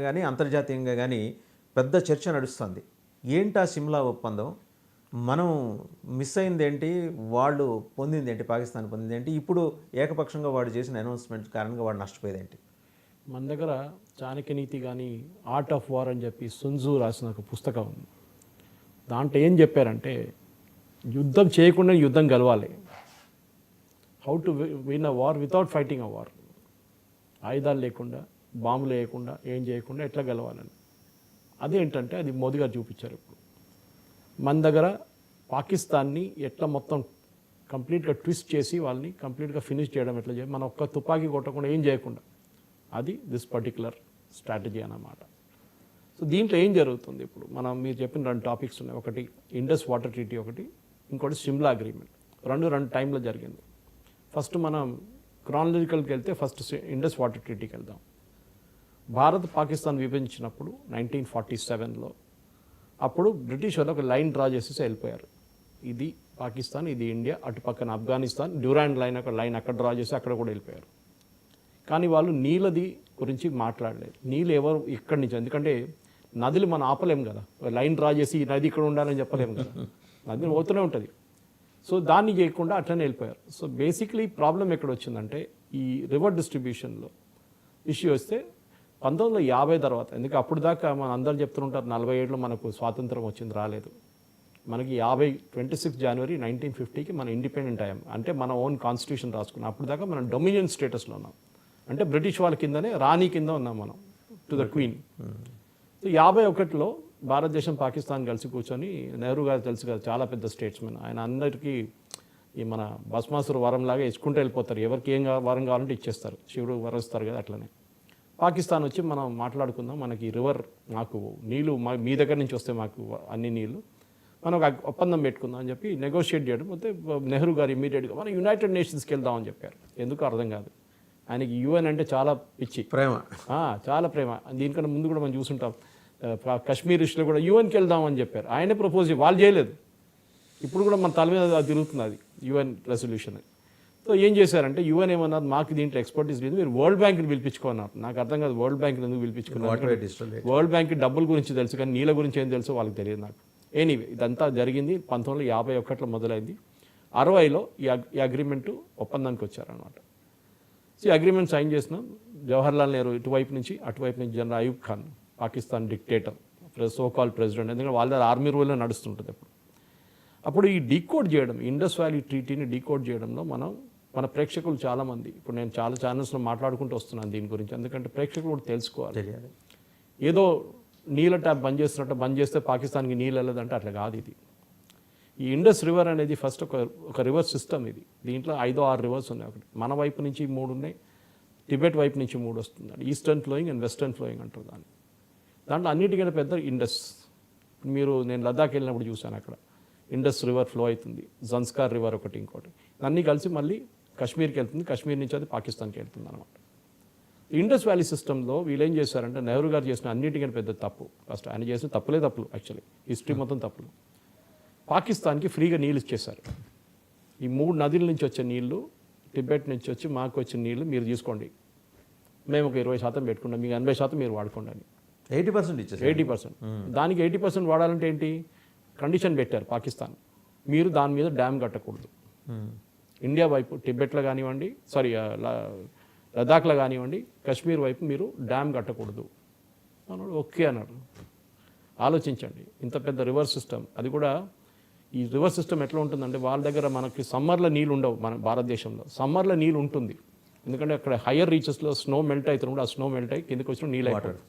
కానీ అంతర్జాతీయంగా కానీ పెద్ద చర్చ నడుస్తుంది. ఏంటా సిమ్లా ఒప్పందం? మనం మిస్ అయింది ఏంటి? వాళ్ళు పొందింది ఏంటి? పాకిస్తాన్ పొందింది ఏంటి? ఇప్పుడు ఏకపక్షంగా వాడు చేసిన అనౌన్స్మెంట్ కారణంగా వాడు నష్టపోయేది ఏంటి? మన దగ్గర చాణక్యనీతి కానీ ఆర్ట్ ఆఫ్ వార్ అని చెప్పి సున్జు రాసిన ఒక పుస్తకం ఉంది. దాంట్లో ఏం చెప్పారంటే యుద్ధం చేయకుండా యుద్ధం గెలవాలి. How to win a war without fighting a war. ఆయుధాలు లేకుండా, బాంబులు వేయకుండా, ఏం చేయకుండా ఎట్లా గెలవాలని. అదేంటంటే అది మోదీ గారు చూపించారు. ఇప్పుడు మన దగ్గర పాకిస్తాన్ని ఎట్లా మొత్తం కంప్లీట్గా ట్విస్ట్ చేసి వాళ్ళని కంప్లీట్గా ఫినిష్ చేయడం ఎట్లా చేయాలి, మనం ఒక్క తుపాకీ కొట్టకుండా ఏం చేయకుండా, అది దిస్ పర్టికులర్ స్ట్రాటజీ అన్నమాట. సో దీంట్లో ఏం జరుగుతుంది ఇప్పుడు మీరు చెప్పిన 2 టాపిక్స్ ఉన్నాయి. ఒకటి ఇండస్ వాటర్ ట్రీటీ, ఒకటి ఇంకోటి సిమ్లా అగ్రిమెంట్. రెండు టైంలో జరిగింది. ఫస్ట్ మనం క్రానలాజికల్కి వెళ్తే ఫస్ట్ ఇండస్ వాటర్ ట్రీటీకి వెళ్దాం. భారత్ పాకిస్తాన్ విభజించినప్పుడు 1947లో అప్పుడు బ్రిటిష్ వాళ్ళు ఒక లైన్ డ్రా చేసేసి వెళ్ళిపోయారు. ఇది పాకిస్తాన్, ఇది ఇండియా, అటు పక్కన ఆఫ్ఘనిస్తాన్, డ్యూరాండ్ లైన్ ఒక లైన్ అక్కడ డ్రా చేసి అక్కడ కూడా వెళ్ళిపోయారు. కానీ వాళ్ళు నీళ్ళది గురించి మాట్లాడలేదు. నీళ్ళు ఎవరు ఇక్కడి నుంచి, ఎందుకంటే నదులు మనం ఆపలేము కదా, లైన్ డ్రా చేసి ఈ నది ఇక్కడ ఉండాలని చెప్పలేము కదా, నది పోతూనే ఉంటుంది. సో దాన్ని చేయకుండా అట్లనే వెళ్ళిపోయారు. సో బేసిక్లీ ప్రాబ్లం ఎక్కడ వచ్చిందంటే ఈ రివర్ డిస్ట్రిబ్యూషన్లో ఇష్యూ వస్తే 1950 తర్వాత, ఎందుకంటే అప్పుడు దాకా మన అందరూ చెప్తుంటారు 47లో మనకు స్వాతంత్రం వచ్చింది, రాలేదు. మనకి 26 జనవరి 1950కి మనం ఇండిపెండెంట్ అయ్యాం. అంటే మన ఓన్ కాన్స్టిట్యూషన్ రాసుకున్నాం. అప్పుడు దాకా మనం డొమినియన్ స్టేటస్లో ఉన్నాం. అంటే బ్రిటిష్ వాళ్ళ కిందనే, రాణి కింద ఉన్నాం మనం, టు ద క్వీన్. సో 51లో భారతదేశం పాకిస్తాన్ కలిసి కూర్చొని, నెహ్రూ గారు తెలుసు కదా, చాలా పెద్ద స్టేట్స్మెన్ ఆయన, అందరికీ ఈ మన భస్మాసుర వరంలాగా ఇచ్చుకుంటూ వెళ్ళిపోతారు. ఎవరికి ఏం వరం కావాలంటే ఇచ్చేస్తారు, శివుడు వరస్తారు కదా, అట్లనే పాకిస్తాన్ వచ్చి మనం మాట్లాడుకుందాం, మనకి రివర్, మాకు నీళ్ళు మీ దగ్గర నుంచి వస్తే మాకు అన్ని నీళ్ళు, మనం ఒక ఒప్పందం పెట్టుకుందాం అని చెప్పి నెగోషియేట్ చేయడం. అయితే నెహ్రూ గారు ఇమీడియట్గా మనం యునైటెడ్ నేషన్స్కి వెళ్దామని చెప్పారు. ఎందుకు అర్థం కాదు ఆయనకి, యుఎన్ అంటే చాలా పిచ్చి, ప్రేమ, చాలా ప్రేమ. దీనికన్నా ముందు కూడా మనం చూసుంటాం, కశ్మీర్ ఇష్యూలో కూడా యుఎన్కి వెళ్దామని చెప్పారు. ఆయనే ప్రపోజ్, వాళ్ళు చేయలేదు. ఇప్పుడు కూడా మన తల మీద తిరుగుతుంది అది యుఎన్ రెసల్యూషన్. సో ఏం చేశారంటే యుఎన్ ఏమన్నారు, మాకు దీంట్లో ఎక్స్పర్టీస్ లేదు, మీరు వరల్డ్ బ్యాంక్ని పిలిపించుకున్నారు. నాకు అర్థం కాదు వరల్డ్ బ్యాంక్ని ఎందుకు పిలిపించుకున్నారు. వరల్డ్ బ్యాంక్కి డబ్బుల గురించి తెలుసు కానీ నీళ్ళ గురించి ఏం తెలుసో వాళ్ళకి తెలియదు నాకు. ఎనీవే ఇదంతా జరిగింది 1951లో మొదలైంది. 60లో ఈ అగ్రిమెంటు ఒప్పందానికి వచ్చారనమాట. సో ఈ అగ్రిమెంట్ సైన్ చేసినాం. జవహర్లాల్ నెహ్రూ ఇటువైపు నుంచి, అటువైపు నుంచి general Ayub Khan, Pakistan dictator, so-called president, ఎందుకంటే వాళ్ళ దగ్గర ఆర్మీ రూల్లో నడుస్తుంటుంది. అప్పుడు ఈ డీకోడ్ చేయడం, ఇండస్ వ్యాలీ ట్రీటీని డీకోడ్ చేయడంలో మన ప్రేక్షకులు చాలామంది, ఇప్పుడు నేను చాలా ఛానల్స్లో మాట్లాడుకుంటూ వస్తున్నాను దీని గురించి, ఎందుకంటే ప్రేక్షకులు కూడా తెలుసుకోవాలి. ఏదో నీళ్ళ ట్యాప్ బంద్ చేస్తే పాకిస్తాన్కి నీళ్ళు వెళ్ళదంటే అట్లా కాదు. ఇది ఈ ఇండస్ రివర్ అనేది ఫస్ట్ ఒక రివర్ సిస్టమ్. ఇది దీంట్లో 5-6 రివర్స్ ఉన్నాయి. ఒకటి మన వైపు నుంచి 3 ఉన్నాయి, టిబెట్ వైపు నుంచి 3 వస్తుంది. Eastern flowing and western flowing అంటారు దాన్ని. దాంట్లో అన్నిటికంటే పెద్ద ఇండస్. నేను లద్దాఖ్ వెళ్ళినప్పుడు చూశాను, అక్కడ ఇండస్ రివర్ ఫ్లో అవుతుంది, జన్స్కార్ రివర్ ఒకటి, ఇంకోటి, అన్నీ కలిసి మళ్ళీ కశ్మీర్కి వెళ్తుంది, కశ్మీర్ నుంచి అది పాకిస్తాన్కి వెళ్తుంది అనమాట. ఇండస్ వ్యాలీ సిస్టంలో వీళ్ళు ఏం చేశారంటే, నెహ్రూ గారు చేసిన అన్నిటికంటే పెద్ద తప్పు, ఫస్ట్ ఆయన చేసిన తప్పులు యాక్చువల్లీ హిస్టరీ మొత్తం తప్పులు. పాకిస్తాన్కి ఫ్రీగా నీళ్ళు ఇచ్చేశారు. ఈ 3 నదుల నుంచి వచ్చే నీళ్లు, టిబెట్ నుంచి వచ్చి మాకు వచ్చిన నీళ్లు మీరు తీసుకోండి, మేము ఒక 20% పెట్టుకుంటాం, మీకు 80% మీరు వాడుకోండి అని. 80% ఇచ్చేసారు. 80%. దానికి 80% వాడాలంటే ఏంటి కండిషన్ పెట్టారు పాకిస్తాన్, మీరు దాని మీద డ్యామ్ కట్టకూడదు. ఇండియా వైపు టిబెట్లో కానివ్వండి, లదాఖ్లో కానివ్వండి, కశ్మీర్ వైపు మీరు డ్యామ్ కట్టకూడదు అన్నాడు. ఓకే అన్నాడు. ఆలోచించండి, ఇంత పెద్ద రివర్ సిస్టమ్, అది కూడా ఈ రివర్ సిస్టమ్ ఎట్లా ఉంటుందంటే, వాళ్ళ దగ్గర మనకి సమ్మర్లో నీళ్ళు ఉండవు, మన భారతదేశంలో సమ్మర్లో నీళ్ళు ఉంటుంది. ఎందుకంటే అక్కడ హయ్యర్ రీచెస్లో స్నో మెల్ట్ అవుతున్నప్పుడు ఆ స్నో మెల్ట్ అయ్యి కిందకి వచ్చిన నీళ్ళు అయిపోతుంది.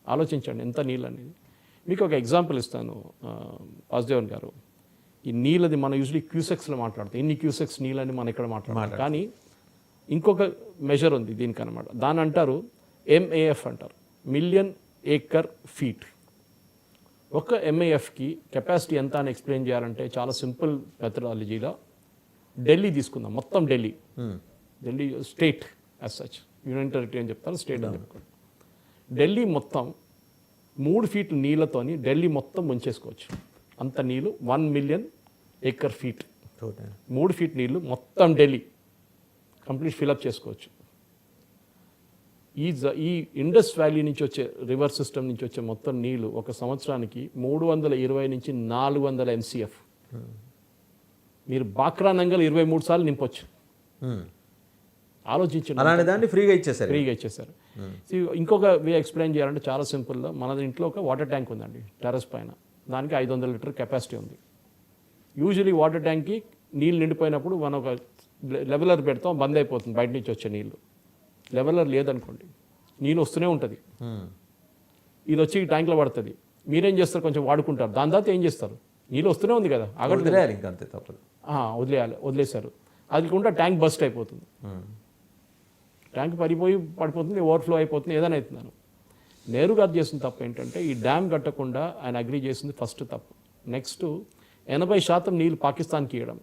ఆలోచించండి ఎంత నీళ్ళు అనేది. మీకు ఒక ఎగ్జాంపుల్ ఇస్తాను వాసుదేవన్ గారు. ఈ నీళ్ళది మనం యూజువలీ క్యూసెక్స్లో మాట్లాడతాం, ఎన్ని క్యూసెక్స్ నీళ్ళని మనం ఇక్కడ మాట్లాడతాం. కానీ ఇంకొక మెజర్ ఉంది దీనికి అనమాట. దాని అంటారు MAF అంటారు, మిలియన్ ఏకర్ ఫీట్. ఒక MAFకి కెపాసిటీ ఎంత అని ఎక్స్ప్లెయిన్ చేయాలంటే చాలా సింపుల్ మెథడాలజీలో ఢిల్లీ తీసుకుందాం. మొత్తం Delhi state as such, union territory అని చెప్తారు, స్టేట్ అని చెప్పుకోండి. ఢిల్లీ మొత్తం 3 ఫీట్ల నీళ్ళతోని ఢిల్లీ మొత్తం ముంచేసుకోవచ్చు. అంత నీళ్ళు 1 మిలియన్ ఏకర్ ఫీట్, 3 ఫీట్ నీళ్ళు మొత్తం ఢిల్లీ కంప్లీట్ ఫిలప్ చేసుకోవచ్చు. ఈ ఇండస్ వ్యాలీ నుంచి వచ్చే రివర్ సిస్టమ్ నుంచి వచ్చే మొత్తం నీళ్లు ఒక సంవత్సరానికి 320 నుంచి 400 MCF. మీరు బాక్రా నంగల్ 23 సార్లు నింపొచ్చు. ఆలోచించండి. అలాంటి దాన్ని ఫ్రీగా ఇచ్చేసారు. ఇంకొక వే ఎక్స్ప్లెయిన్ చేయాలంటే చాలా సింపుల్గా, మన ఇంట్లో ఒక వాటర్ ట్యాంక్ ఉందండి టెర్రస్ పైన, దానికి 500 లీటర్ కెపాసిటీ ఉంది. యూజువలీ వాటర్ ట్యాంక్కి నీళ్ళు నిండిపోయినప్పుడు మనం ఒక లెవెలర్ పెడతాం, బంద్ అయిపోతుంది బయట నుంచి వచ్చే నీళ్ళు. లెవెలర్ లేదనుకోండి, నీళ్ళు వస్తూనే ఉంటుంది. ఇది వచ్చి ఈ ట్యాంక్లో పడుతుంది. మీరేం చేస్తారు, కొంచెం వాడుకుంటారు. దాని తర్వాత ఏం చేస్తారు, నీళ్ళు వస్తూనే ఉంది కదా, వదిలేయాలి, ఇంకా అంతే తప్పదు. వదిలేశారు. అది కూడా ట్యాంక్ బస్ట్ అయిపోతుంది. ట్యాంక్ పడిపోతుంది, ఓవర్ఫ్లో అయిపోతుంది, ఏదైనా అవుతున్నాను. నెహ్రూ గారు చేసిన తప్పు ఏంటంటే ఈ డ్యామ్ కట్టకుండా ఆయన అగ్రీ చేసింది ఫస్ట్ తప్పు. నెక్స్ట్ 80% నీళ్ళు పాకిస్తాన్కి ఇవ్వడం.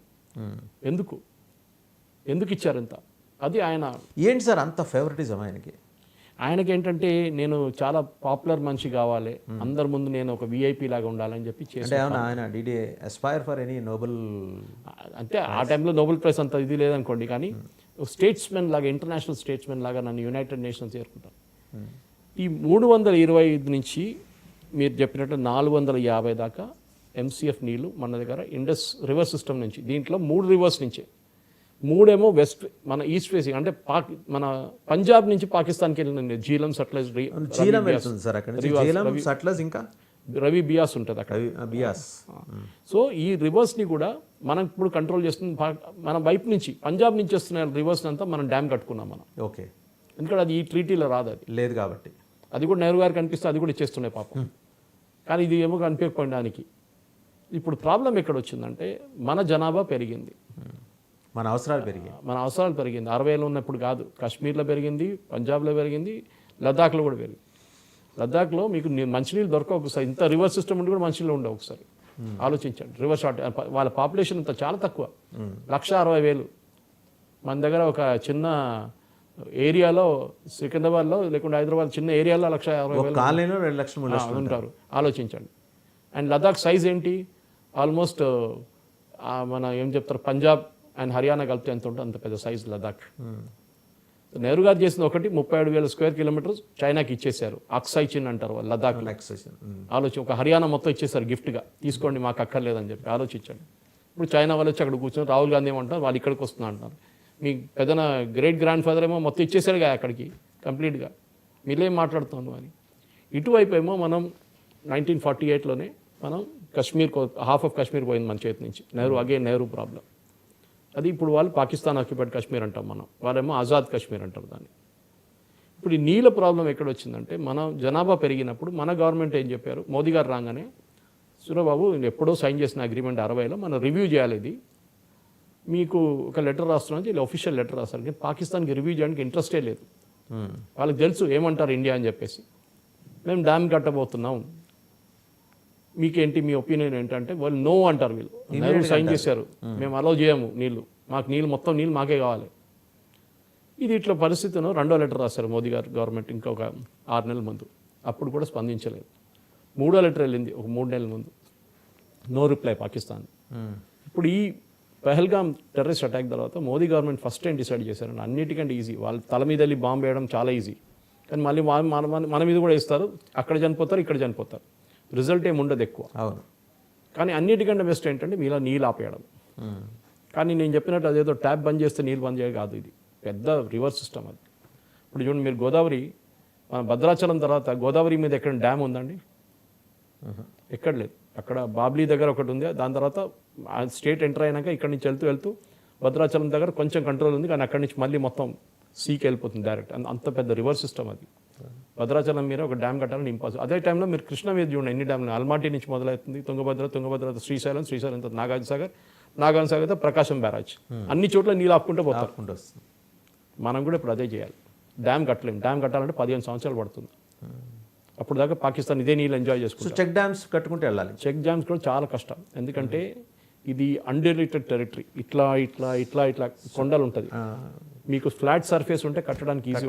ఎందుకు ఇచ్చారు ఇంత? అది ఆయన ఏంటి సార్ అంత ఫేవరెటిజం ఆయనకి ఏంటంటే నేను చాలా పాపులర్ మనిషి కావాలి, అందరి ముందు నేను ఒక విఐపి లాగా ఉండాలని చెప్పి చేశారు. ఆయన did he aspire for any Nobel? అంటే ఆ టైంలో నోబెల్ ప్రైజ్ అంత ఇది లేదనుకోండి, కానీ స్టేట్స్మెన్ లాగా, ఇంటర్నేషనల్ స్టేట్స్మెన్ లాగా నన్ను యునైటెడ్ నేషన్స్ చేరుకుంటాను. ఈ 325 నుంచి మీరు చెప్పినట్టు 450 దాకా MCF నీళ్ళు మన దగ్గర ఇండస్ రివర్ సిస్టమ్ నుంచి. దీంట్లో 3 రివర్స్ నుంచే, 3 ఏమో వెస్ట్ మన ఈస్ట్ ఫేసింగ్, అంటే మన పంజాబ్ నుంచి పాకిస్తాన్కి వెళ్ళిన జీలం సట్లెజ్, ఇంకా రవి బియాస్ ఉంటుంది అక్కడ, బియాస్. సో ఈ రివర్స్ని కూడా మనం ఇప్పుడు కంట్రోల్ చేస్తుంది. మన వైపు నుంచి పంజాబ్ నుంచి వస్తున్న రివర్స్ అంతా మనం డ్యామ్ కట్టుకున్నాం మనం. ఓకే. ఎందుకంటే అది ఈ ట్రీటీలో రాదు, అది లేదు కాబట్టి. అది కూడా నెహ్రూ గారికి కనిపిస్తే అది కూడా ఇచ్చేస్తున్నాయి పాపం. కానీ ఇది ఏమో కనిపించడానికి. ఇప్పుడు ప్రాబ్లం ఎక్కడ వచ్చిందంటే మన జనాభా పెరిగింది, మన అవసరాలు పెరిగింది. 60లో ఉన్నప్పుడు కాదు, కాశ్మీర్లో పెరిగింది, పంజాబ్లో పెరిగింది, లద్దాఖ్లో కూడా పెరిగింది. లద్దాఖ్లో మీకు మంచినీళ్ళు దొరకవు ఒకసారి, ఇంత రివర్ సిస్టమ్ ఉండి కూడా మంచినీళ్ళు ఉండవు. ఒకసారి ఆలోచించండి. రివర్ షార్ట్, వాళ్ళ పాపులేషన్ ఇంత చాలా తక్కువ, 160,000. మన దగ్గర ఒక చిన్న ఏరియాలో, సికింద్రాబాద్లో లేకుంటే హైదరాబాద్ చిన్న ఏరియాలో 160,000 ఉంటారు. ఆలోచించండి. అండ్ లద్దాఖ్ సైజ్ ఏంటి, ఆల్మోస్ట్ మన ఏం చెప్తారు, పంజాబ్ అండ్ హర్యానా కలిపితే ఎంత ఉంటుంది అంత పెద్ద సైజ్ లద్దాఖ్. నెహ్రూ గారు చేసింది ఒకటి, 37,000 స్క్వేర్ కిలోమీటర్స్ చైనాకి ఇచ్చేశారు. అక్సై చిన్ అంటారు వాళ్ళు లద్దాఖ్. ఆలోచన, ఒక హర్యానా మొత్తం ఇచ్చేసారు గిఫ్ట్గా, తీసుకోండి మాకు అక్కర్లేదని చెప్పి. ఆలోచించండి. ఇప్పుడు చైనా వాళ్ళు వచ్చి అక్కడ కూర్చొని రాహుల్ గాంధీ ఏమంటారు, వాళ్ళు ఇక్కడికి వస్తున్నా అంటారు. మీ పెద్దన గ్రేట్ గ్రాండ్ ఫాదర్ ఏమో మొత్తం ఇచ్చేసారు కదా అక్కడికి కంప్లీట్గా, మీరేం మాట్లాడుతున్నాను అని. ఇటువైపు ఏమో మనం 1948లోనే మనం కాశ్మీర్, హాఫ్ ఆఫ్ కాశ్మీర్ పోయింది మన చేతి నుంచి. నెహ్రూ ప్రాబ్లం అది. ఇప్పుడు వాళ్ళు పాకిస్తాన్ ఆక్యుపైడ్ కాశ్మీర్ అంటాం మనం, వాళ్ళేమో ఆజాద్ కాశ్మీర్ అంటారు దాన్ని. ఇప్పుడు ఈ నీళ్ళ ప్రాబ్లం ఎక్కడ వచ్చిందంటే, మన జనాభా పెరిగినప్పుడు మన గవర్నమెంట్ ఏం చెప్పారు, మోదీ గారు రాగానే, సూర్యబాబు ఎప్పుడో సైన్ చేసిన అగ్రిమెంట్ 60లో మనం రివ్యూ చేయాలి, ఇది మీకు ఒక లెటర్ రాస్తున్నాను, ఇలా ఒఫిషియల్ లెటర్ రాస్తారు. కానీ పాకిస్తాన్కి రివ్యూ చేయడానికి ఇంట్రెస్టే లేదు. వాళ్ళకి తెలుసు ఏమంటారు ఇండియా అని చెప్పేసి. మేము డ్యామ్ కట్టబోతున్నాం, మీకేంటి మీ ఒపీనియన్ ఏంటంటే, వాళ్ళు నో అంటారు. వీళ్ళు సైన్ చేశారు, మేము అలౌ చేయము నీళ్ళు, మాకు నీళ్ళు మొత్తం నీళ్ళు మాకే కావాలి. ఇది ఇట్లా పరిస్థితిలో 2వ లెటర్ రాశారు మోదీ గారు గవర్నమెంట్ ఇంకొక 6 నెలల ముందు. అప్పుడు కూడా స్పందించలేదు. 3వ లెటర్ వెళ్ళింది ఒక 3 నెలల ముందు, నో రిప్లై పాకిస్తాన్. ఇప్పుడు ఈ పహల్గామ్ టెర్రరిస్ట్ అటాక్ తర్వాత మోదీ గవర్నమెంట్ ఫస్ట్ ఏం డిసైడ్ చేశారండి, అన్నిటికంటే ఈజీ, వాళ్ళ తల మీద వెళ్ళి బాంబు వేయడం చాలా ఈజీ, కానీ మళ్ళీ మన మీద కూడా ఇస్తారు, అక్కడ చనిపోతారు, ఇక్కడ చనిపోతారు, రిజల్ట్ ఏమి ఉండదు ఎక్కువ. అవును. కానీ అన్నిటికంటే బెస్ట్ ఏంటంటే మీలా నీళ్ళు ఆపేయడం. కానీ నేను చెప్పినట్టు అదేదో ట్యాప్ బంద్ చేస్తే నీళ్ళు బంద్ చేయడం కాదు, ఇది పెద్ద రివర్ సిస్టమ్ అది. ఇప్పుడు చూడండి, మీరు గోదావరి, మన భద్రాచలం తర్వాత గోదావరి మీద ఎక్కడ డ్యామ్ ఉందండి? ఎక్కడ లేదు. అక్కడ బాబ్లీ దగ్గర ఒకటి ఉంది, దాని తర్వాత స్టేట్ ఎంటర్ అయినాక ఇక్కడ నుంచి వెళ్తూ భద్రాచలం దగ్గర కొంచెం కంట్రోల్ ఉంది, కానీ అక్కడి నుంచి మళ్ళీ మొత్తం సీకి వెళ్ళిపోతుంది డైరెక్ట్. అంత పెద్ద రివర్ సిస్టమ్ అది. భద్రాచలం మీద ఒక డ్యామ్ కట్టాలని ఇంపాసిబుల్. అదే టైంలో మీరు కృష్ణ మీద చూడండి ఎన్ని డ్యామ్లు, అల్మాటి నుంచి మొదలవుతుంది, తుంగభద్ర శ్రీశైలం తర్వాత నాగార్జునసాగర్ ప్రకాశం బ్యారాజ్, అన్ని చోట్ల నీళ్ళు ఆపుకుంటూ పోతారు. మనం కూడా ఇప్పుడు అదే చేయాలి. డ్యామ్ కట్టలేము. డ్యామ్ కట్టాలంటే 15 సంవత్సరాలు పడుతుంది. అప్పుడు దాకా పాకిస్తాన్ ఇదే నీళ్ళు ఎంజాయ్ చేసుకుంటారు. చెక్ డ్యామ్స్ కట్టుకుంటే వెళ్ళాలి. చెక్ డ్యామ్స్ కూడా చాలా కష్టం, ఎందుకంటే ఇది అన్డెలిటెడ్ టెరిటరీ. ఇట్లా కొండలు ఉంటుంది, మీకు ఫ్లాట్ సర్ఫేస్ ఉంటే కట్టడానికి ఈజీ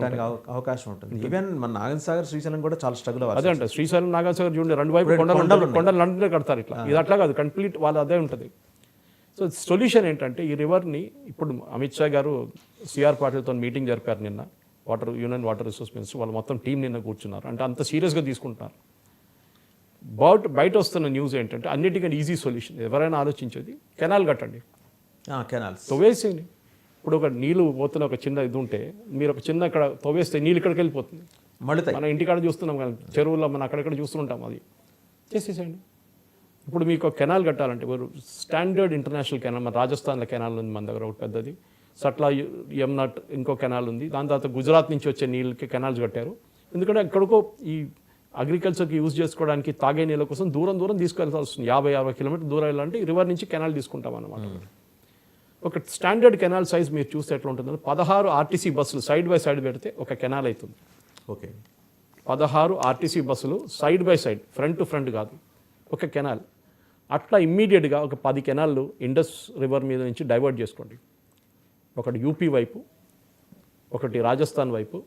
అవకాశం ఉంటుంది. ఈవెన్ మన నాగార్జునసాగర్ శ్రీశైలం కూడా చాలా స్ట్రగుల్ అవ్వాలి. అదే అంటే శ్రీశైలం నాగార్జునసాగర్ చూడండి, 2 వైపు కొండలు లండన్లో కడతారు. ఇట్లా ఇది అట్లా కాదు, కంప్లీట్ వాళ్ళు అదే ఉంటుంది. సో సొల్యూషన్ ఏంటంటే, ఈ రివర్ని ఇప్పుడు అమిత్ షా గారు సిఆర్ పాటిల్తో మీటింగ్ జరిపారు నిన్న. యూనియన్ వాటర్ రిసోర్స్ మినిస్టర్ వాళ్ళు మొత్తం టీం నిన్న కూర్చున్నారు. అంటే అంత సీరియస్గా తీసుకుంటున్నారు. బయట వస్తున్న న్యూస్ ఏంటంటే అన్నిటికంటే ఈజీ సొల్యూషన్ ఎవరైనా ఆలోచించేది కెనాల్ కట్టండి, కెనాల్స్ తవ్వేసేయండి. ఇప్పుడు ఒక నీళ్ళు పోతున్న ఒక చిన్న ఇది ఉంటే మీరు ఒక చిన్న ఇక్కడ తవ్వేస్తే నీళ్ళు ఇక్కడికి వెళ్ళిపోతుంది. మళ్ళీ మన ఇంటికాడ చూస్తున్నాం కానీ చెరువుల్లో మనం అక్కడెక్కడ చూస్తుంటాం, అది చేసేసేయండి. ఇప్పుడు మీకు ఒక కెనాల్ కట్టాలంటే స్టాండర్డ్ ఇంటర్నేషనల్ కెనాల్, మన రాజస్థాన్లో కెనాల్ ఉంది మన దగ్గర ఒకటి పెద్దది, సట్లా యమునా ఇంకో కెనాల్ ఉంది, దాని తర్వాత గుజరాత్ నుంచి వచ్చే నీళ్ళకి కెనాల్స్ కట్టారు. ఎందుకంటే ఎక్కడికో ఈ అగ్రికల్చర్కి యూజ్ చేసుకోవడానికి తాగే నీళ్ళ కోసం దూరం తీసుకెళ్లాల్సి వస్తుంది. 50-60 కిలోమీటర్ దూరం వెళ్ళాలంటే రివర్ నుంచి కెనాల్ తీసుకుంటాం అన్నమాట. ఒక స్టాండర్డ్ కెనాల్ సైజ్ మీరు చూస్తే ఎట్లా ఉంటుందంటే 16 ఆర్టీసీ బస్సులు సైడ్ బై సైడ్ పెడితే ఒక కెనాల్ అవుతుంది. ఓకే, 16 ఆర్టీసీ బస్సులు side by side, front to front కాదు, ఒక కెనాల్. అట్లా ఇమ్మీడియట్గా ఒక 10 కెనాల్లు ఇండస్ రివర్ మీద నుంచి డైవర్ట్ చేసుకోండి. ఒకటి యూపీ వైపు, ఒకటి రాజస్థాన్ వైపు.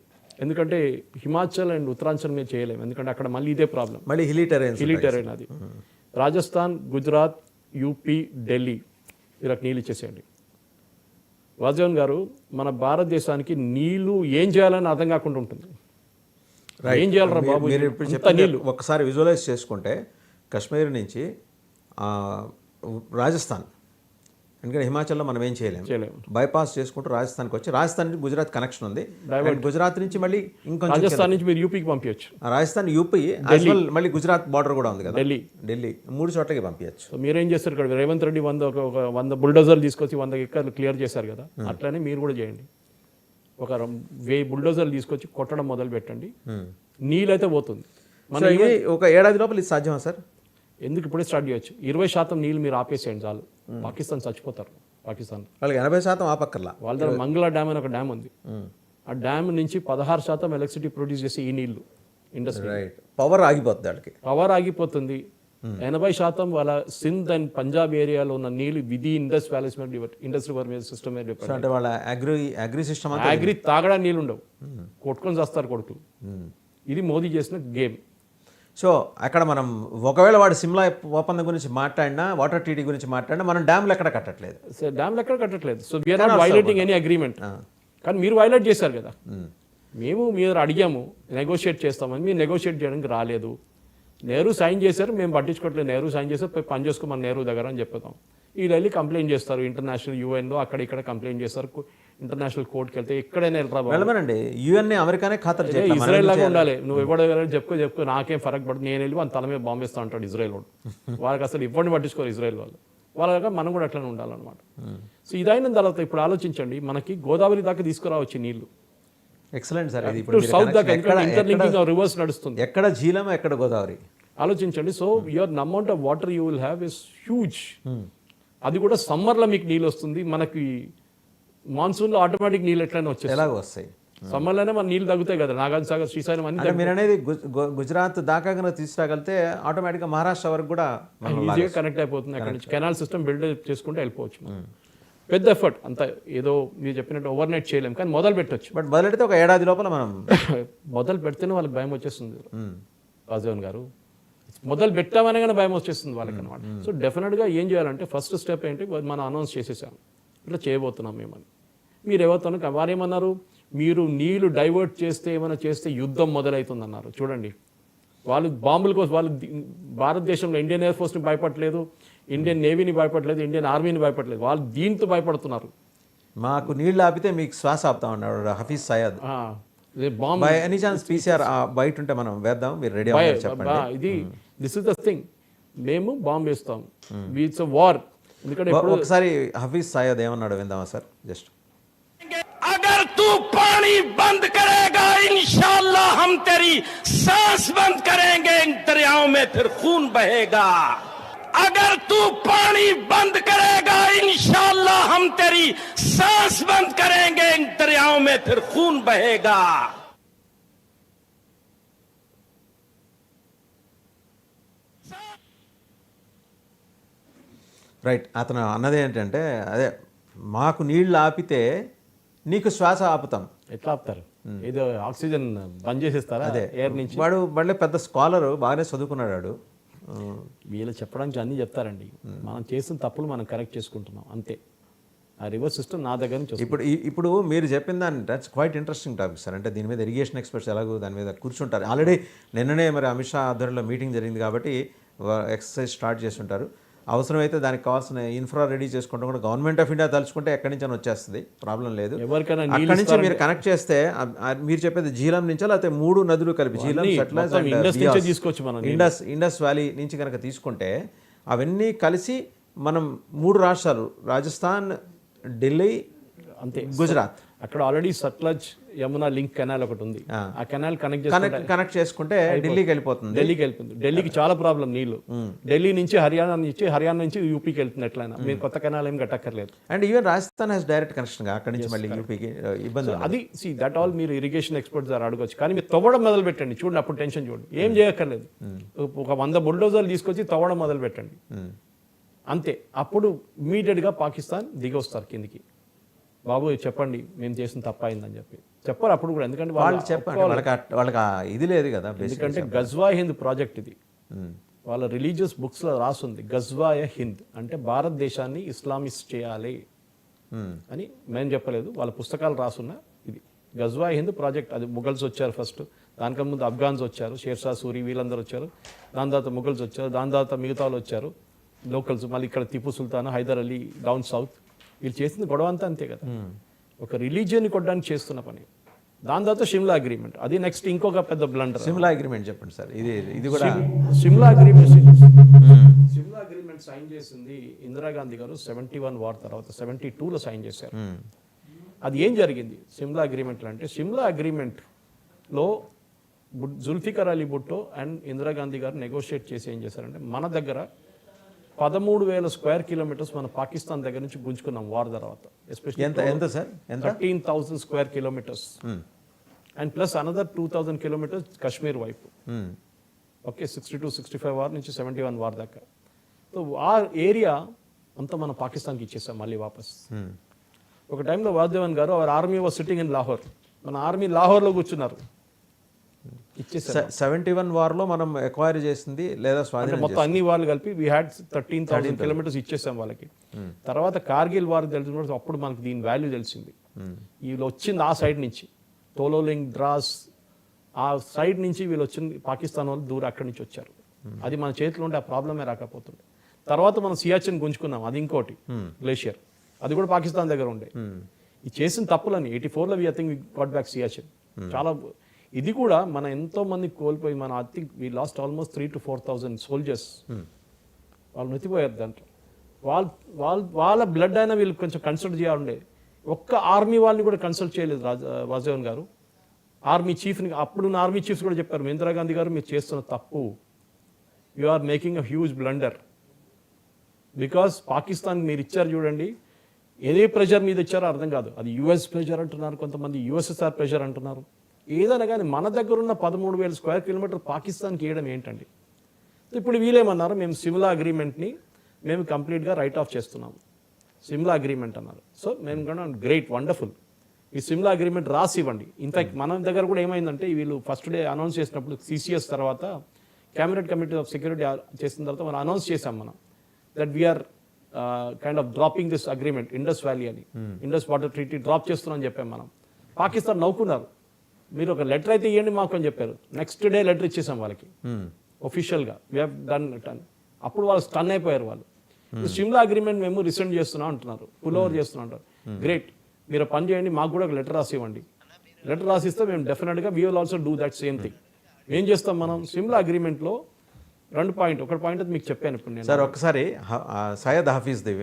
ఎందుకంటే హిమాచల్ అండ్ ఉత్తరాంచల్ మీద చేయలేము, ఎందుకంటే అక్కడ మళ్ళీ ఇదే ప్రాబ్లం, మళ్ళీ హిలీ టెరైన్ అది. రాజస్థాన్, గుజరాత్, యూపీ, ఢిల్లీ వీళ్ళకి నీళ్ళు ఇచ్చేసేయండి. వాజవన్ గారు, మన భారతదేశానికి నీళ్లు ఏం చేయాలని అర్థం కాకుండా ఉంటుంది. ఏం చేయాలరా బాబు, మీరు ఇప్పుడు చెప్పిన ఒకసారి విజువలైజ్ చేసుకుంటే కాశ్మీర్ నుంచి రాజస్థాన్, ఎందుకంటే హిమాచల్లో మనం ఏం చేయలేము, బైపాస్ చేసుకుంటూ రాజస్థాన్కి వచ్చి రాజస్థాన్ నుంచి గుజరాత్ కనెక్షన్ ఉంది, గుజరాత్ నుంచి మళ్ళీ ఇంకొంచెం రాజస్థాన్ నుంచి మీరు యూపీకి పంపించచ్చు, రాజస్థాన్ యూపీ మళ్ళీ గుజరాత్ బార్డర్ కూడా ఉంది కదా, ఢిల్లీ 3 చోట్లకి పంపించచ్చు. సో మీరేం చేస్తారు ఇక్కడ, రేవంత్ రెడ్డి 100 బుల్డోజర్లు తీసుకొచ్చి 100 ఎకర్లు క్లియర్ చేశారు కదా, అట్లనే మీరు కూడా చేయండి. ఒక 1000 బుల్డోజర్లు తీసుకొచ్చి కొట్టడం మొదలు పెట్టండి, నీళ్ళైతే పోతుంది. మన ఒక ఏడాది లోపల ఇది సాధ్యమా సార్? ఎందుకు ఇప్పుడే స్టార్ట్ చేయొచ్చు. 20% నీళ్ళు మీరు ఆపేసేయండి చాలు, పాకిస్తాన్ చచ్చిపోతారు. పాకిస్తాన్ వాళ్ళకి 80% ఆపక్కర్లా. వాళ్ళ దగ్గర మంగళ డ్యామ్ అని ఒక డ్యామ్ ఉంది, ఆ డ్యామ్ నుంచి 16% ఎలక్ట్రిసిటీ ప్రొడ్యూస్ చేసి ఈ నీళ్లు ఇండస్ట్రీ, పవర్ ఆగిపోతుంది, వాళ్ళకి పవర్ ఆగిపోతుంది. 80% వాళ్ళ సింధ్ అండ్ పంజాబ్ ఏరియాలో ఉన్న నీళ్లు విధి ఇండస్ వ్యాలీస్ మీద, ఇండస్ రివర్ మీద సిస్టమ్ మీద, అంటే వాళ్ళ అగ్రి సిస్టమ్, అగ్రి తాగడానికి నీళ్ళు ఉండవు, కొట్టుకొని చేస్తారు కొడుకులు. ఇది మోదీ చేసిన గేమ్. సో అక్కడ మనం ఒకవేళ వాడు సిమ్లా ఒప్పందం గురించి మాట్లాడినా, వాటర్ ట్రీటీ గురించి మాట్లాడినా, మనం డ్యామ్లు ఎక్కడ కట్టట్లేదు, so we are not violating any agreement. కానీ మీరు వైలేట్ చేశారు కదా, మేము మీరు అడిగాము నెగోషియేట్ చేస్తామని, మీరు నెగోషియేట్ చేయడానికి రాలేదు. నెహ్రూ సైన్ చేశారు, మేము పట్టించుకోవట్లేదు, నెహ్రూ సైన్ చేశారు, పోయి పని చేసుకోమని నెహ్రూ దగ్గర అని చెప్తాం. వీళ్ళు వెళ్ళి కంప్లైంట్ చేస్తారు, ఇంటర్నేషనల్ యూఎన్లో అక్కడ ఇక్కడ కంప్లైంట్ చేస్తారు, ఇంటర్నేషనల్ కోర్టుకి వెళ్తే ఎక్కడైనా వెళ్ళమనండి. యూఎన్ అమెరికానే ఖాతరు చేయాలి, ఇజ్రాయెల్ లాగా ఉండాలి. నువ్వు ఎవడో చెప్పుకో నాకేం ఫరక్ పడదు, నేను వెళ్ళి వాళ్ళ తల మీద బాంబేస్తా అంటాడు ఇజ్రాయెల్ వాడు. వాళ్ళకి అసలు ఇవ్వండి పట్టించుకోరు ఇజ్రాయెల్ వాళ్ళు, వాళ్ళగా మనం కూడా అట్లనే ఉండాలన్నమాట. సో ఇదైన తర్వాత ఇప్పుడు ఆలోచించండి, మనకి గోదావరి దాకా తీసుకురావచ్చు నీళ్లు. Excellent sir. ఇప్పుడు సౌత్ దాకా ఇంటర్లింకింగ్ రివర్స్ నడుస్తుంది, ఎక్కడ జీలం ఎక్కడ గోదావరి ఆలోచించండి. So your amount of water you will have is huge. అది కూడా సమ్మర్లో మీకు నీళ్ళు వస్తుంది, మనకి మాన్సూన్లో ఆటోమేటిక్ నీళ్ళు ఎట్లయినా వచ్చేస్తాయి, ఎలాగో వస్తాయి. సమ్మర్లోనే మన నీళ్ళు తగ్గుతాయి కదా, నాగార్జున సాగర్, శ్రీశైలం అన్ని. మీరు అనేది గుజరాత్ దాకా కనుక తీసుకురాగలితే ఆటోమేటిక్గా మహారాష్ట్ర వరకు కూడా ఈజీగా కనెక్ట్ అయిపోతుంది. అక్కడ నుంచి కెనాల్ సిస్టమ్ బిల్డ్ చేసుకుంటే వెళ్ళిపోవచ్చు. పెద్ద ఎఫర్ట్ అంత ఏదో మీరు చెప్పినట్టు ఓవర్ నైట్ చేయలేము, కానీ మొదలు పెట్టచ్చు. బట్ మొదలెడితే ఒక ఏడాది లోపల మనం మొదలు పెడితేనే వాళ్ళకి భయం వచ్చేస్తుంది. వాజవన్ గారు, మొదలు పెట్టామనే కానీ భయం వచ్చేస్తుంది వాళ్ళకి అనమాట. సో డెఫినెట్గా ఏం చేయాలంటే ఫస్ట్ స్టెప్ ఏంటి, మనం అనౌన్స్ చేసేసాం ఇట్లా చేయబోతున్నాం మేమని. మీరు ఎవరితోనూ వారు ఏమన్నారు, మీరు నీళ్లు డైవర్ట్ చేస్తే ఏమైనా చేస్తే యుద్ధం మొదలవుతుంది అన్నారు. చూడండి, వాళ్ళు బాంబుల కోసం, వాళ్ళు భారతదేశంలో ఇండియన్ ఎయిర్ ఫోర్స్ని భయపడలేదు, ఇండియన్ నేవీని భయపడలేదు, ఇండియన్ ఆర్మీని భయపడలేదు, వాళ్ళు దీంతో భయపడుతున్నారు. మాకు నీళ్ళు ఆపితే మీకు శ్వాస ఆపుతా ఉన్నాడు Hafiz Saeed. Bomb any chance PCR బయట ఉంటే మనం వేద్దాం, మీరు రెడీ చెప్పండి. ఇది దిస్ ఇస్ ద థింగ్, మేము బాంబ్ వేస్తాం, ఇట్స్ అ వార్. ఎందుకంటే ఒకసారి హఫీజ్ సయ్యద్ ఏమన్నాడు విందామా సార్? జస్ట్ अगर तू पानी बंद करेगा इंशाअल्लाह हम तेरी सांस बंद करेंगे, इन दरियाओं में फिर खून बहेगा। अगर तू पानी बंद करेगा इंशाअल्लाह हम तेरी सांस बंद करेंगे, इन दरियाओं में फिर खून बहेगा। రైట్. అతను అన్నది ఏంటంటే, అదే మాకు నీళ్ళు ఆపితే నీకు శ్వాస ఆపుతాం. ఎట్లా ఆపుతారు? ఏదో ఆక్సిజన్ బంద్ చేసేస్తారా అదే ఎయిర్ నుంచి? వాడు మళ్ళీ పెద్ద స్కాలర్, బాగానే చదువుకున్నాడు వాడు. వీళ్ళు చెప్పడానికి అన్నీ చెప్తారండి, మనం చేసిన తప్పులు మనం కరెక్ట్ చేసుకుంటున్నాం అంతే. ఆ రివర్ సిస్టమ్ నా దగ్గర నుంచి వస్తుంది. ఇప్పుడు మీరు చెప్పిన దాన్ని that's quite interesting topic sir. అంటే దీని మీద ఇరిగేషన్ ఎక్స్పర్ట్స్ ఎలాగో దాని మీద కూర్చుంటారు. ఆల్రెడీ నిన్ననే మరి అమిత్ షా ఆధ్వర్యంలో మీటింగ్ జరిగింది కాబట్టి ఎక్సర్సైజ్ స్టార్ట్ చేస్తుంటారు. అవసరమైతే దానికి కావాల్సిన ఇన్ఫ్రా రెడీ చేసుకుంటాం కూడా గవర్నమెంట్ ఆఫ్ ఇండియా తలుచుకుంటే ఎక్కడి నుంచి వచ్చేస్తుంది, ప్రాబ్లం లేదు. ఎవరికైనా అక్కడి నుంచి మీరు కనెక్ట్ చేస్తే మీరు చెప్పేది జీలం నుంచా లేకపోతే 3 నదులు కలిపి జీలం, సట్లెజ్ అండ్ బియాస్, తీసుకోవచ్చు మనం. ఇండస్ వ్యాలీ నుంచి కనుక తీసుకుంటే అవన్నీ కలిసి మనం 3 రాష్ట్రాలు రాజస్థాన్, ఢిల్లీ, అంతే, గుజరాత్, అక్కడ already Sutlej Yamuna link canal ఒకటి ఉంది. ఆ కెనాల్ కనెక్ట్ చేసుకుంటే ఢిల్లీకి వెళ్ళిపోతుంది. ఢిల్లీకి చాలా ప్రాబ్లం నీళ్లు. ఢిల్లీ నుంచి హర్యానా నుంచి యూపీకి వెళ్తుంది. ఎట్లయినా మీరు కొత్త కెనాల్ ఏం కట్టక్కర్లేదు. And even Rajasthan has direct connection అక్కడి నుంచి మళ్ళీ యూపీకి ఇబ్బంది. అది దట్ ఆల్ మీరు ఇరిగేషన్ ఎక్స్పర్ట్స్ ద్వారా అడగొచ్చు. కానీ మీరు తవ్వడం మొదలు పెట్టండి, చూడండి అప్పుడు టెన్షన్ చూడండి. ఏం చేయక్కర్లేదు, ఒక 100 బుల్డోజర్లు తీసుకొచ్చి తవ్వడం మొదలు పెట్టండి అంతే. అప్పుడు ఇమీడియట్గా పాకిస్తాన్ దిగొస్తారు కిందికి. బాబు చెప్పండి మేము చేసిన తప్ప అయిందని చెప్పారు అప్పుడు కూడా. ఎందుకంటే వాళ్ళు చెప్పండి, వాళ్ళకి ఇది లేదు కదా. ఎందుకంటే గజ్వాయ్ హింద్ ప్రాజెక్ట్ ఇది. వాళ్ళ రిలీజియస్ బుక్స్లో రాసుంది గజ్వాయ హింద్ అంటే భారతదేశాన్ని ఇస్లామిస్ట్ చేయాలి అని. మేము చెప్పలేదు, వాళ్ళ పుస్తకాలు రాసున్న ఇది గజ్వాయ్ హింద్ ప్రాజెక్ట్. అది ముఘల్స్ వచ్చారు ఫస్ట్, దానికన్నా ముందు అఫ్ఘాన్స్ వచ్చారు, షేర్షా సూరి వీళ్ళందరూ వచ్చారు. దాని తర్వాత ముఘల్స్ వచ్చారు, దాని తర్వాత మిగతా వాళ్ళు వచ్చారు లోకల్స్. మళ్ళీ ఇక్కడ టిపు సుల్తాన్, హైదర్ అలీ డౌన్ సౌత్. వీళ్ళు చేసిన గొడవ అంతా అంతే కదా, ఒక రిలీజియన్ని కొట్టడానికి చేస్తున్న పని. దాని తర్వాత షిమ్లా అగ్రిమెంట్, అది నెక్స్ట్ ఇంకొక పెద్ద బ్లండర్. షిమ్లా అగ్రిమెంట్ చెప్పండి సార్. ఇది కూడా షిమ్లా అగ్రిమెంట్ సైన్ చేసింది ఇందిరాగాంధీ గారు 71 వార్ తర్వాత 72లో సైన్ చేశారు. అది ఏం జరిగింది షిమ్లా అగ్రిమెంట్ అంటే, షిమ్లా అగ్రిమెంట్లో జుల్ఫికర్ అలీ భుట్టో అండ్ ఇందిరాగాంధీ గారు నెగోషియేట్ చేసి ఏం చేశారంటే, మన దగ్గర 13,000 స్క్వేర్ కిలోమీటర్స్ మన పాకిస్తాన్ దగ్గర నుంచి గుంజుకున్నాం వార్ తర్వాత. ఎస్పెషల్లీ ఎంత sir? 13,000 square kilometres and plus another 2,000 kilometres Kashmir వైపు. ఓకే, 62-65 వార్ నుంచి 71 వార్ దాకా. సో ఆ ఏరియా అంతా మనం పాకిస్తాన్కి ఇచ్చేసాం మళ్ళీ వాపస్. ఒక టైంలో వాసుదేవన్ గారు hour army was sitting in Lahore, మన ఆర్మీ లాహోర్లో కూర్చున్నారు. 71 వార్లో మనం ఎక్వైర్ చేసింది లేదా స్వాధీనం మొత్తం అన్ని వార్లు కలిపి వీ హ్యాడ్ 13,000 కిలోమీటర్స్ ఇచ్చేసాం వాళ్ళకి. తర్వాత కార్గిల్ వార్ తెలిసినప్పుడు అప్పుడు మనకి దీని వాల్యూ తెలిసింది. వీళ్ళు వచ్చింది ఆ సైడ్ నుంచి, తోలోలింగ్, ద్రాస్, ఆ సైడ్ నుంచి వీళ్ళు వచ్చింది. పాకిస్తాన్ వాళ్ళు దూరం అక్కడి నుంచి వచ్చారు. అది మన చేతిలో ఉంటే ఆ ప్రాబ్లమే రాకపోతుండే. తర్వాత మనం సియాచిన్ గుంజుకున్నాం, అది ఇంకోటి గ్లేషియర్, అది కూడా పాకిస్తాన్ దగ్గర ఉండే. ఈ చేసిన తప్పులని 84లో I think we got back Siachen. చాలా ఇది కూడా మన ఎంతో మంది కోల్పోయి, మన I think we lost almost 3,000 to 4,000 soldiers. వాళ్ళు మెతిపోయారు దాంట్లో. వాళ్ళ బ్లడ్ అయినా వీళ్ళు కొంచెం కన్సల్ట్ చేయాలండే. ఒక్క ఆర్మీ వాళ్ళని కూడా కన్సల్ట్ చేయలేదు వాసుదేవన్ గారు. ఆర్మీ చీఫ్ని, అప్పుడున్న ఆర్మీ చీఫ్స్ కూడా చెప్పారు, ఇందిరాగాంధీ గారు మీరు చేస్తున్న తప్పు, you are making a huge blunder. Because Pakistan మీరు ఇచ్చారు చూడండి, ఏదే ప్రెషర్ మీద ఇచ్చారో అర్థం కాదు. అది యుఎస్ ప్రెషర్ అంటున్నారు, కొంతమంది యుఎస్ఎస్ఆర్ ప్రెషర్ అంటున్నారు. ఏదైనా కానీ మన దగ్గర ఉన్న 13,000 స్క్వేర్ కిలోమీటర్ పాకిస్తాన్కి వేయడం ఏంటండి? ఇప్పుడు వీళ్ళేమన్నారు, మేము సిమ్లా అగ్రిమెంట్ని మేము కంప్లీట్గా రైట్ ఆఫ్ చేస్తున్నాము, సిమ్లా అగ్రిమెంట్ అన్నారు. సో మేము కూడా గ్రేట్, వండర్ఫుల్, ఈ సిమ్లా అగ్రిమెంట్ రాసి ఇవ్వండి. ఇన్ఫాక్ట్ మన దగ్గర కూడా ఏమైందంటే, వీళ్ళు ఫస్ట్ డే అనౌన్స్ చేసినప్పుడు CCS తర్వాత క్యాబినెట్ కమిటీ ఆఫ్ సెక్యూరిటీ చేసిన తర్వాత మనం అనౌన్స్ చేసాం మనం that we are kind of dropping this agreement, Indus valley అని, ఇండస్ వాటర్ ట్రీటీ డ్రాప్ చేస్తున్నాం చెప్పాం మనం. పాకిస్తాన్ నవ్వుకున్నారు, మీరు ఒక లెటర్ అయితే ఇవ్వండి మాకు అని చెప్పారు. నెక్స్ట్ డే లెటర్ ఇచ్చేసాం వాళ్ళకి ఒఫీషియల్గా, వీ హ్యావ్ డన్ ఇట్ అని. అప్పుడు వాళ్ళు స్టన్ అయిపోయారు వాళ్ళు. షిమ్లా అగ్రిమెంట్ మేము రిసెండ్ చేస్తున్నాం అంటున్నారు, పుల్ ఓవర్ చేస్తున్నాం అంటారు. గ్రేట్, మీరు పని చేయండి, మాకు కూడా ఒక లెటర్ రాసి ఇవ్వండి. లెటర్ రాసిస్తే మేము డెఫినెట్గా we will also do that same thing. ఏం చేస్తాం మనం షిమ్లా అగ్రిమెంట్లో 2 పాయింట్, ఒక పాయింట్ అది మీకు చెప్పాను ఇప్పుడు నేను. సార్ ఒక్కసారి సయ్యద్ హఫీజ్ది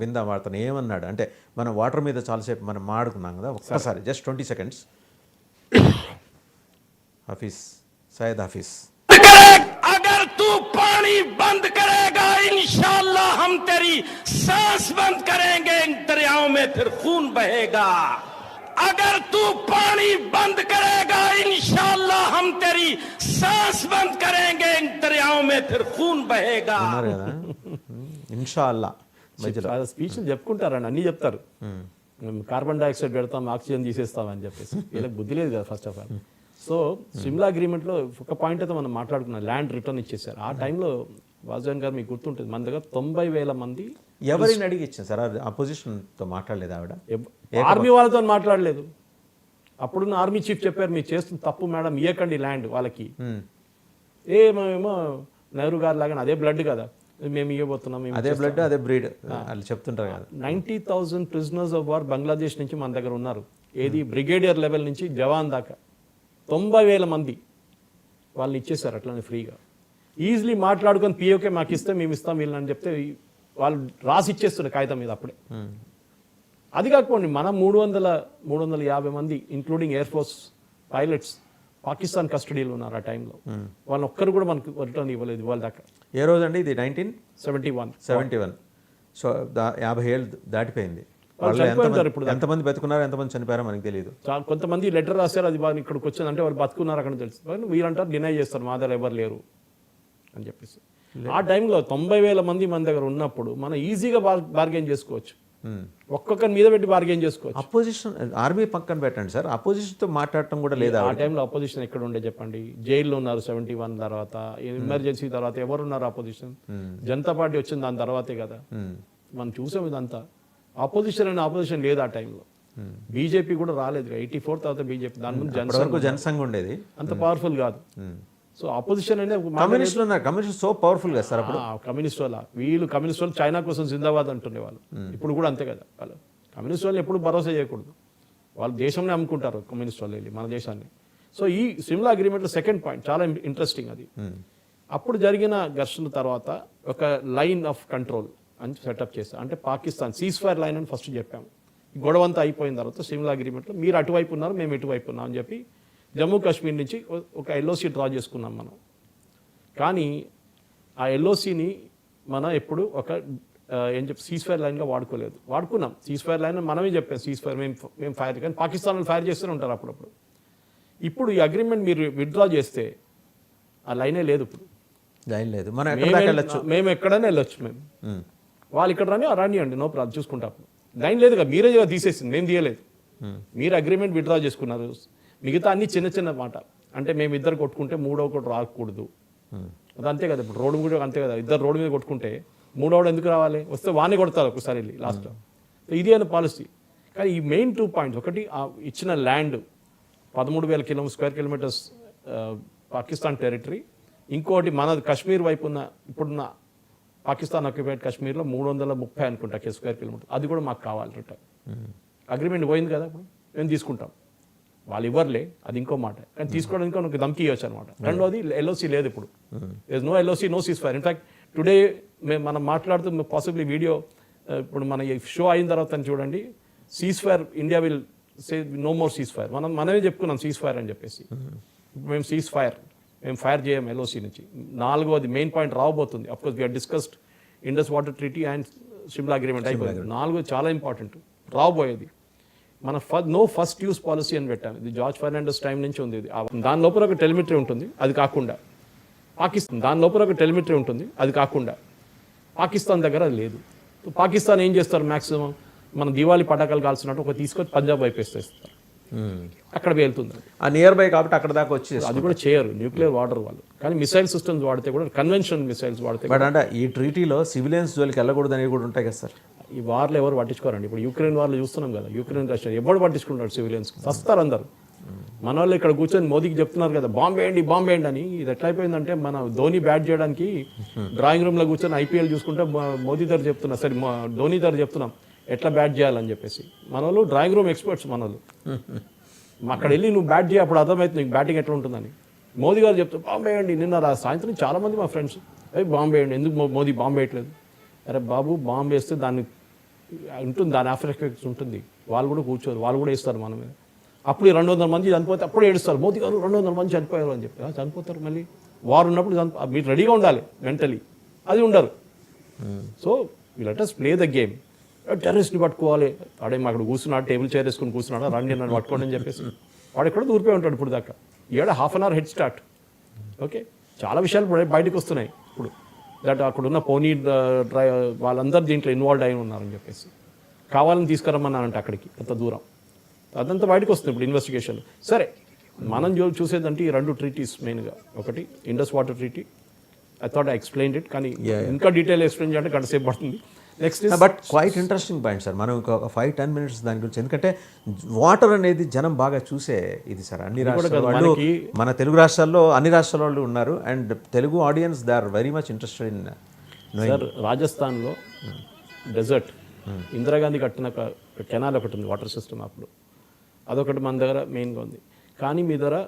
విందాం, అతను ఏమన్నాడు అంటే, మనం వాటర్ మీద చాలాసేపు మనం మాడుకున్నాం కదా, ఒక్కసారి జస్ట్ 20 seconds. हफीज सैयद हफीज, अगर तू पानी बंद करेगा इंशाअल्लाह हम तेरी सांस बंद करेंगे, इन दरियाओं में फिर खून बहेगा. अगर तू पानी बंद करेगा इंशाअल्लाह हम तेरी सांस बंद करेंगे, इन दरियाओं में फिर खून बहेगा. इंशाअल्लाह స్పీచ్లు చెప్పుకుంటారండి, అన్నీ చెప్తారు. కార్బన్ డైఆక్సైడ్ పెడతాం, ఆక్సిజన్ తీసేస్తామని చెప్పేసి. వీళ్ళకి బుద్ధి లేదు కదా first of all. So Shimla అగ్రిమెంట్లో ఒక పాయింట్ అయితే మనం మాట్లాడుకున్నాం, ల్యాండ్ రిటర్న్ ఇచ్చేసారు. ఆ టైంలో వాజ్పేయి గారు మీకు గుర్తుంటుంది, మన దగ్గర 90,000 మంది ఎవరిని అడిగి ఇచ్చింది సార్? అపోజిషన్తో మాట్లాడలేదు ఆవిడ? ఆర్మీ వాళ్ళతో మాట్లాడలేదు. అప్పుడున్న ఆర్మీ చీఫ్ చెప్పారు, మీరు చేస్తున్న తప్పు మేడం, ఇయ్యకండి ల్యాండ్ వాళ్ళకి. మేమేమో నెహ్రూ గారు లాగా అదే బ్లడ్ కదా, మేము ఇవ్వబోతున్నాం, అదే బ్లడ్ అదే బ్రీడ్ వాళ్ళు చెప్తుంటారు కదా. 90,000 ప్రిజనర్స్ ఆఫ్ వార్ బంగ్లాదేశ్ నుంచి మన దగ్గర ఉన్నారు. ఏది బ్రిగేడియర్ లెవెల్ నుంచి జవాన్ దాకా 90,000 మంది వాళ్ళని ఇచ్చేసారు అట్లనే ఫ్రీగా. ఈజీలీ మాట్లాడుకొని పిఓకే మాకు ఇస్తే మేము ఇస్తాం వీళ్ళని చెప్తే వాళ్ళు రాసి ఇచ్చేస్తున్నారు కాగితం మీద అప్పుడే. అది కాకపోండి, మనం 350 మంది including air force pilots Pakistan కస్టడీలో ఉన్నారు ఆ టైంలో. వాళ్ళని ఒక్కరు కూడా మనకు రిటర్న్ ఇవ్వలేదు ఇవాళ దాకా. ఏ రోజు అండి ఇది? 1971. సో 50 ఏళ్ళు దాటిపోయింది. వాళ్ళు చనిపోయింటారు ఇప్పుడు. ఎంతమంది బతుకున్నారు, ఎంతమంది చనిపోయారో మనకు తెలియదు. కొంతమంది లెటర్ రాశారు, అది వాళ్ళు ఇక్కడికి వచ్చిందంటే వాళ్ళు బతుకున్నారు అక్కడ తెలుసు. వీళ్ళంటారు డినై చేస్తారు, మా దగ్గర ఎవరు లేరు అని చెప్పేసి. ఆ టైంలో 90,000 మంది మన దగ్గర ఉన్నప్పుడు మనం ఈజీగా బార్గెన్ చేసుకోవచ్చు, ఒక్కొక్కరి మీద పెట్టి బార్గెన్ చేసుకోవచ్చు. అపోజిషన్ ఆర్మీ పక్కన పెట్టండి సార్, అపోజిషన్తో మాట్లాడటం కూడా లేదా? ఆ టైంలో అపోజిషన్ ఎక్కడ ఉండే చెప్పండి? జైల్లో ఉన్నారు 71 తర్వాత, ఎమర్జెన్సీ తర్వాత ఎవరు ఉన్నారు అపోజిషన్? జనతా పార్టీ వచ్చింది దాని తర్వాతే కదా. మనం చూసాం ఇదంతా. ఆపోజిషన్ లేదు ఆ టైంలో. బీజేపీ కూడా రాలేదు 84 తర్వాత బీజేపీ. దాని ముందు జనసంఘ్ ఉండేది, అంత పవర్ఫుల్ కాదు. సో ఆపోజిషన్ అనేది కమ్యూనిస్ట్ సో పవర్ఫుల్ కదా సార్ అప్పుడు. కమ్యూనిస్ట్ వాళ్ళ వీళ్ళు కమ్యూనిస్ట్ వాళ్ళు చైనా కోసం జిందాబాద్ అంటుండే వాళ్ళు. ఇప్పుడు కూడా అంతే కదా. వాళ్ళు కమ్యూనిస్ట్ వాళ్ళు ఎప్పుడు భరోసా చేయకూడదు, వాళ్ళు దేశంలో అమ్ముకుంటారు కమ్యూనిస్ట్ వాళ్ళు వెళ్ళి మన దేశాన్ని. సో ఈ సిమ్లా అగ్రిమెంట్లో సెకండ్ పాయింట్ చాలా ఇంట్రెస్టింగ్. అది అప్పుడు జరిగిన ఘర్షణ తర్వాత ఒక లైన్ ఆఫ్ కంట్రోల్ అని సెటప్ చేస్తాం. అంటే పాకిస్తాన్ సీజ్ ఫైర్ లైన్ అని ఫస్ట్ చెప్పాము. గొడవంతా అయిపోయిన తర్వాత సిమ్లా అగ్రిమెంట్లో మీరు అటువైపు ఉన్నారు, మేము ఇటువైపు ఉన్నాం అని చెప్పి జమ్మూ కాశ్మీర్ నుంచి ఒక ఎల్ఓసి డ్రా చేసుకున్నాం మనం. కానీ ఆ ఎల్ఓసిని మనం ఎప్పుడు ఒక ఏం చెప్పి సీజ్ ఫైర్ లైన్గా వాడుకున్నాం. సీజ్ ఫైర్ లైన్ మనమే చెప్పాం, సీజ్ ఫైర్ మేము ఫైర్, కానీ పాకిస్తాన్ వాళ్ళు ఫైర్ చేస్తూనే ఉంటారు అప్పుడప్పుడు. ఇప్పుడు ఈ అగ్రిమెంట్ మీరు విత్డ్రా చేస్తే ఆ లైనే లేదు. ఇప్పుడు లైన్ లేదు, మేము ఎక్కడైనా వెళ్ళొచ్చు. మేము వాళ్ళు ఇక్కడ రానియండి, నో ప్రాబ్లం, చూసుకుంటాం. లైన్ లేదు కదా, మీరే తీసేసింది, మేము తీయలేదు. మీరు అగ్రిమెంట్ విత్డ్రా చేసుకున్నారు. మిగతా అన్ని చిన్న మాట. అంటే మేము ఇద్దరు కొట్టుకుంటే మూడో ఒకటి రాకూడదు, అది అంతే కదా. ఇప్పుడు రోడ్డు కూడా అంతే కదా, ఇద్దరు రోడ్డు మీద కొట్టుకుంటే మూడోడు ఎందుకు రావాలి? వస్తే వాణ్ణి కొడతారు ఒకసారి వెళ్ళి లాస్ట్లో. ఇది అనే పాలసీ. కానీ ఈ మెయిన్ 2 పాయింట్స్, ఒకటి ఇచ్చిన land 13,000 square kilometres Pakistan territory, ఇంకోటి మన కాశ్మీర్ వైపు ఉన్న ఇప్పుడున్న పాకిస్తాన్ ఆక్యుపైడ్ కాశ్మీర్లో 330 అనుకుంటా స్క్వేర్ కిలోమీటర్, అది కూడా మాకు కావాలి రిటర్న్. అగ్రిమెంట్ పోయింది కదా, ఇప్పుడు మేము తీసుకుంటాం. వాళ్ళు ఇవ్వర్లే, అది ఇంకో మాట, కానీ తీసుకోవడానికి ఒక ధమ్కి ఇవ్వచ్చు అనమాట. రెండోది ఎల్ఓసి లేదు ఇప్పుడు. No LOC, no ceasefire. In fact today మనం మాట్లాడుతూ పాసిబ్లీ వీడియో ఇప్పుడు మన ఈ షో అయిన తర్వాత చూడండి, cease fire India will say no more cease fire. మనమే చెప్పుకున్నాం సీజ్ ఫైర్ అని చెప్పేసి. మేము సీజ్ ఫైర్, మేము ఫైర్ చేయం ఎల్ఓసి నుంచి. 4వది మెయిన్ పాయింట్ రాబోతుంది. Of course we discussed Indus water treaty and Simla agreement అయిపోయింది. 4 చాలా ఇంపార్టెంట్ రాబోయేది. మన నో ఫస్ట్ యూస్ పాలసీ అని పెట్టాము. ఇది జార్జ్ ఫెర్నాండస్ టైం నుంచి ఉంది. ఇది దాని లోపల ఒక టెలిమెట్రీ ఉంటుంది, అది కాకుండా పాకిస్తాన్ దగ్గర అది లేదు. పాకిస్తాన్ ఏం చేస్తారు, మాక్సిమం మన దివాళీ పటాకాలు కాల్సినట్టు ఒక తీసుకొని పంజాబ్ వైపు వేస్తారు, అక్కడ వెళ్తుంది. ఆ నియర్ బై కాబట్టి అక్కడ దాకా వచ్చి అది కూడా చేయరు, న్యూక్లియర్ వాటర్ వాళ్ళు. కానీ మిసైల్ సిస్టమ్స్ వాడితే కూడా, కన్వెన్షనల్ మిసైల్స్ వాడితే. బట్ అంటే ఈ ట్రీటీలో సివిలియన్స్ జోలికి వెళ్ళకూడదు అనేవి కూడా ఉంటాయి కదా సార్. ఈ వార్లు ఎవరు పట్టించుకోరండి. ఇప్పుడు యూక్రెయిన్ వార్లు చూస్తున్నాం కదా, యూక్రెయిన్ రష్యా ఎవరు పట్టించుకుంటారు సివిలియన్స్? వస్తారు అందరు. మన వాళ్ళు ఇక్కడ కూర్చొని మోదీకి చెప్తున్నారు కదా బాంబే వేయండి అని. ఇది ఎట్లా అయిపోయిందంటే, మన ధోని బ్యాట్ చేయడానికి డ్రాయింగ్ రూమ్లో కూర్చొని ఐపీఎల్ చూసుకుంటే మోదీ దగ్గర చెప్తున్నా, సరే ధోని దగ్గర చెప్తున్నాం ఎట్లా బ్యాట్ చేయాలని చెప్పేసి. మన వాళ్ళు డ్రాయింగ్ రూమ్ ఎక్స్పర్ట్స్ మన వాళ్ళు. అక్కడ వెళ్ళి నువ్వు బ్యాట్ చేయి, అప్పుడు అర్థమవుతుంది నీకు బ్యాటింగ్ ఎట్లా ఉంటుందని. మోదీ గారు చెప్తారు బాంబే వేయండి. నిన్న సాయంత్రం చాలామంది మా ఫ్రెండ్స్ బాంబే వేయండి, ఎందుకు మోదీ బాంబే వేయట్లేదు? అరే బాబు, బాంబు వేస్తే దాన్ని ఉంటుంది, దాని ఆఫ్టర్ ఎఫెక్ట్స్ ఉంటుంది. వాళ్ళు కూడా కూర్చోరు, వాళ్ళు కూడా వేస్తారు మన మీద. అప్పుడు 200 మంది చనిపోతే అప్పుడు ఏడుస్తారు, మోదీ గారు 200 మంది చనిపోయారు అని చెప్పి. చనిపోతారు మళ్ళీ. వారు ఉన్నప్పుడు మీరు రెడీగా ఉండాలి మెంటలీ, అది ఉండరు. So let us play the game. టెర్రరిస్ట్ని పట్టుకోవాలి, వాడే అక్కడ కూర్చున్నాడు, టేబుల్ చైర్ వేసుకుని కూర్చున్నాడు, రండి నన్ను పట్టుకోండి అని చెప్పేసి వాడు ఎక్కడ దూరిపోయి ఉంటాడు ఇప్పుడు దాకా. 1/2 hour హెడ్ స్టార్ట్. ఓకే, చాలా విషయాలు బయటకు వస్తున్నాయి ఇప్పుడు. దట్ అక్కడున్న పోనీ వాళ్ళందరూ దీంట్లో ఇన్వాల్వ్ అయి ఉన్నారని చెప్పేసి కావాలని తీసుకురమ్మన్నానంటే అక్కడికి అంత దూరం. అదంతా బయటకు వస్తుంది ఇప్పుడు ఇన్వెస్టిగేషన్. సరే, మనం చూసేదంటే ఈ 2 ట్రీటీస్ మెయిన్గా. ఒకటి Indus water treaty, I thought I explain it, కానీ ఇంకా డీటెయిల్ ఎక్స్ప్లెయిన్ చేయాలంటే గంట సేపు పడుతుంది. Next but quite interesting point sir. మనం ఒక 5-10 minutes దాని గురించి, ఎందుకంటే వాటర్ అనేది జనం బాగా చూసే ఇది సార్. అన్ని రాష్ట్రాల వాళ్ళు, మన తెలుగు రాష్ట్రాల్లో అన్ని రాష్ట్రాల వాళ్ళు ఉన్నారు, and Telugu audience they are very much interested in. Sir రాజస్థాన్లో డెజర్ట్ ఇందిరాగాంధీ కట్టిన కెనాల్ ఒకటి ఉంది వాటర్ సిస్టమ్, అప్పుడు అదొకటి మన దగ్గర మెయిన్గా ఉంది. కానీ మీ దగ్గర